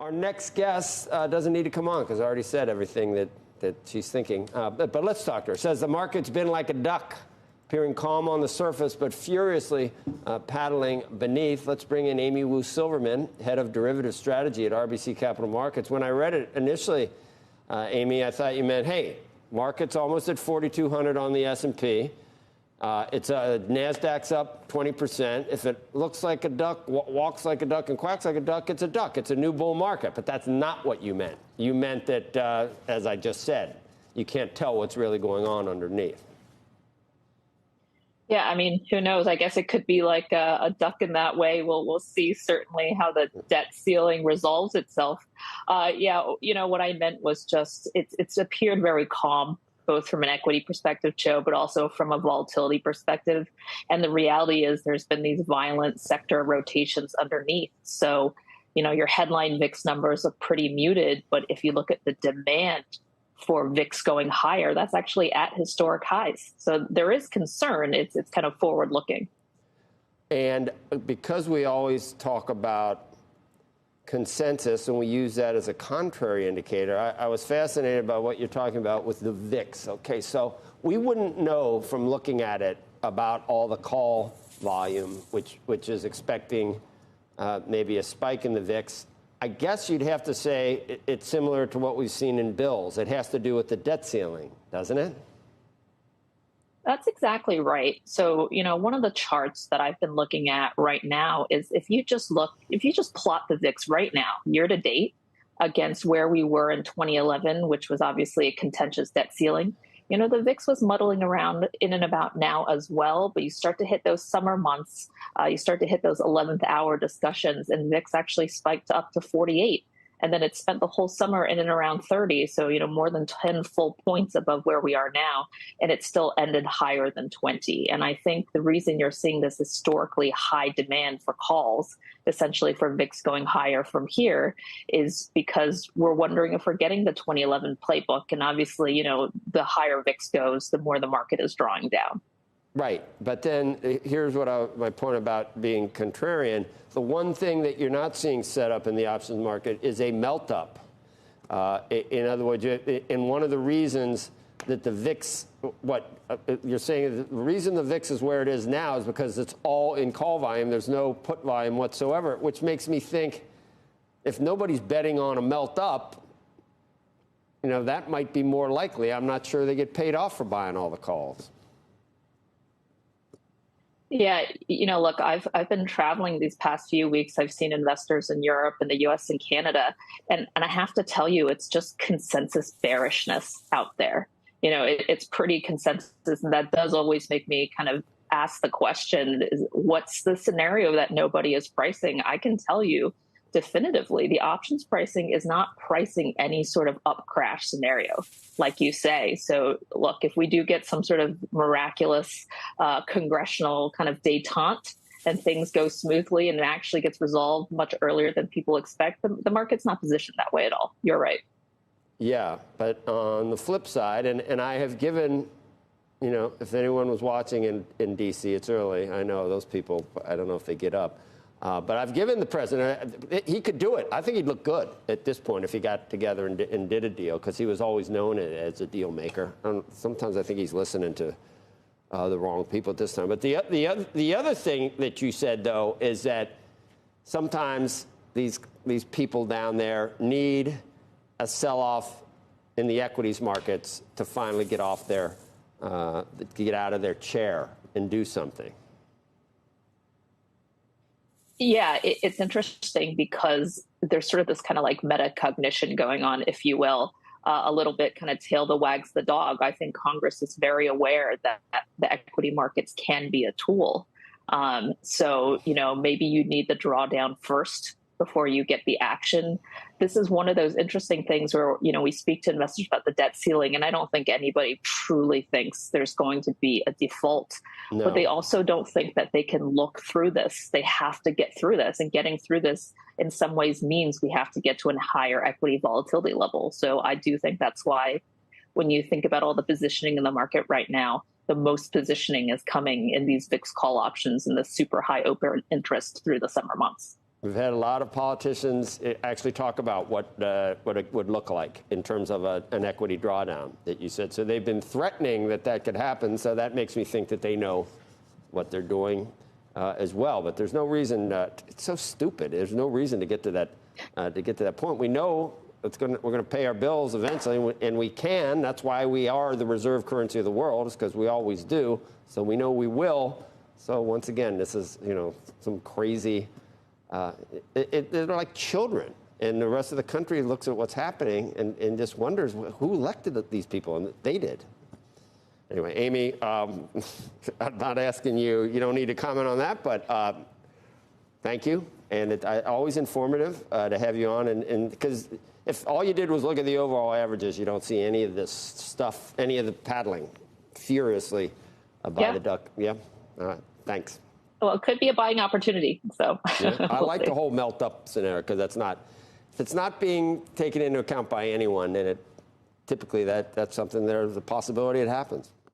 Our next guest doesn't need to come on because I already said everything that she's thinking. But let's talk to her. Says the market's been like a duck, appearing calm on the surface, but furiously paddling beneath. Let's bring in Amy Wu Silverman, head of derivative strategy at RBC Capital Markets. When I read it initially, Amy, I thought you meant, hey, market's almost at 4,200 on the S&P. It's NASDAQ's up 20%. If it looks like a duck, walks like a duck, and quacks like a duck, it's a duck. It's a new bull market. But that's not what you meant. You meant that, as I just said, you can't tell what's really going on underneath. Yeah, I mean, who knows? I guess it could be like a duck in that way. We'll see certainly how the debt ceiling resolves itself. Yeah, you know, what I meant was just it's appeared very calm, both from an equity perspective, Joe, but also from a volatility perspective. And the reality is there's been these violent sector rotations underneath. So, you know, your headline VIX numbers are pretty muted. But if you look at the demand for VIX going higher, that's actually at historic highs. So there is concern. It's kind of forward looking. And because we always talk about consensus and we use that as a contrary indicator, I was fascinated by what you're talking about with the VIX. Okay, so we wouldn't know from looking at it about all the call volume, which is expecting maybe a spike in the VIX. I guess you'd have to say it's similar to what we've seen in bills. It has to do with the debt ceiling, doesn't it? That's exactly right. So, you know, one of the charts that I've been looking at right now is if you just plot the VIX right now, year to date, against where we were in 2011, which was obviously a contentious debt ceiling, you know, the VIX was muddling around in and about now as well. But you start to hit those summer months, you start to hit those 11th hour discussions, and VIX actually spiked up to 48. And then it spent the whole summer in and around 30. So, you know, more than 10 full points above where we are now. And it still ended higher than 20. And I think the reason you're seeing this historically high demand for calls, essentially for VIX going higher from here, is because we're wondering if we're getting the 2011 playbook. And obviously, you know, the higher VIX goes, the more the market is drawing down. Right. But then here's what my point about being contrarian. The one thing that you're not seeing set up in the options market is a melt up. In other words, and one of the reasons that the VIX, you're saying the reason the VIX is where it is now is because it's all in call volume. There's no put volume whatsoever, which makes me think if nobody's betting on a melt up, you know, that might be more likely. I'm not sure they get paid off for buying all the calls. Yeah, you know, look, I've been traveling these past few weeks. I've seen investors in Europe and the US and Canada. And I have to tell you, it's just consensus bearishness out there. You know, it's pretty consensus. And that does always make me kind of ask the question, what's the scenario that nobody is pricing? I can tell you definitively, the options pricing is not pricing any sort of up crash scenario, like you say. So look, if we do get some sort of miraculous congressional kind of detente and things go smoothly and it actually gets resolved much earlier than people expect, the market's not positioned that way at all. You're right. Yeah, but on the flip side, and I have given, you know, if anyone was watching in D.C., it's early. I know those people, I don't know if they get up. But I've given the president, he could do it. I think he'd look good at this point if he got together and did a deal, because he was always known as a deal maker. Sometimes I think he's listening to the wrong people at this time. But the other thing that you said, though, is that sometimes these people down there need a sell-off in the equities markets to finally get off get out of their chair and do something. Yeah, it's interesting because there's sort of this kind of like metacognition going on, if you will, a little bit kind of tail that wags the dog. I think Congress is very aware that the equity markets can be a tool. So, you know, maybe you need the drawdown first before you get the action. This is one of those interesting things where, you know, we speak to investors about the debt ceiling, and I don't think anybody truly thinks there's going to be a default. No. But they also don't think that they can look through this. They have to get through this, and getting through this in some ways means we have to get to a higher equity volatility level. So I do think that's why when you think about all the positioning in the market right now, the most positioning is coming in these VIX call options and the super high open interest through the summer months. We've had a lot of politicians actually talk about what it would look like in terms of an equity drawdown that you said. So they've been threatening that could happen. So that makes me think that they know what they're doing as well. But there's no reason. It's so stupid. There's no reason to get to that point. We know we're going to pay our bills eventually, and we can. That's why we are the reserve currency of the world, is because we always do. So we know we will. So once again, this is some crazy. They're like children, and the rest of the country looks at what's happening and just wonders who elected these people, and they did. Anyway, Amy, I'm not asking you. You don't need to comment on that, but thank you. And it's always informative to have you on, and because if all you did was look at the overall averages, you don't see any of this stuff, any of the paddling furiously by the duck. Yeah. All right. Thanks. Well, it could be a buying opportunity. So yeah, I like the whole melt up scenario, because if it's not being taken into account by anyone, then typically that's something, there's a possibility it happens.